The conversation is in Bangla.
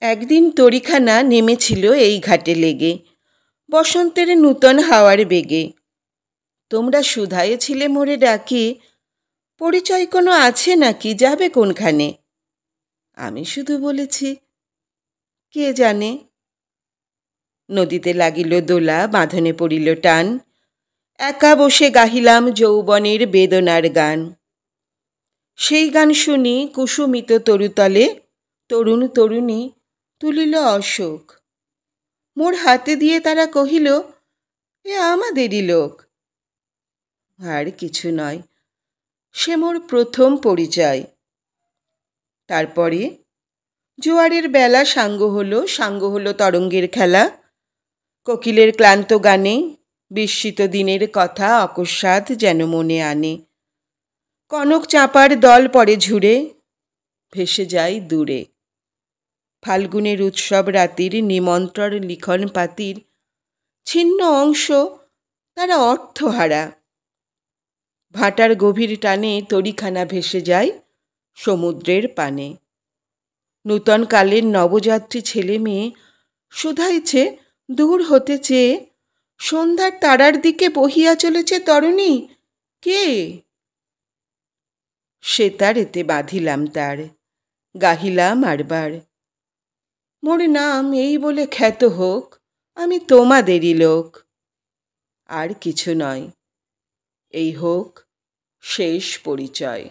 একদিন তরিখানা নেমেছিল এই ঘাটে লেগে, বসন্তের নূতন হাওয়ার বেগে। তোমরা সুধায়ে ছিলে মোরে ডাকি, পরিচয় কোনো আছে নাকি, যাবে কোনখানে? আমি শুধু বলেছি, কে জানে। নদীতে লাগিল দোলা, বাঁধনে পড়িল টান, একা বসে গাহিলাম যৌবনের বেদনার গান। সেই গান শুনি কুসুমিত তরুতলে, তরুণ তরুণী তুলিল অশোক। মোর হাতে দিয়ে তারা কহিল, এ আমাদেরই লোক। আর কিছু নয়, সে মোর প্রথম পরিচয়। তারপরে জোয়ারের বেলা সাঙ্গ হলো তরঙ্গের খেলা। কোকিলের ক্লান্ত গানে বিস্মিত দিনের কথা অকস্মাৎ যেন মনে আনে। কনক চাঁপার দল পড়ে ঝুরে, ভেসে যায় দূরে। ফাল্গুনের উৎসব রাতির নিমন্ত্রণ লিখন পাতির ছিন্ন অংশ তারা অর্থহারা। ভাটার গভীর টানে তরিখানা ভেসে যায় সমুদ্রের পানে। নূতন কালের নবযাত্রী ছেলে মেয়ে শুধাইছে দূর হতে চেয়ে, সন্ধ্যার তারার দিকে বহিয়া চলেছে তরুণী, কে? সে তার এতে বাঁধিলাম তার, গাহিলাম আরবার, মোর নাম এই বলে খ্যাত হোক, আমি তোমাদেরই লোক। আর কিছু নয়, এই হোক শেষ পরিচয়।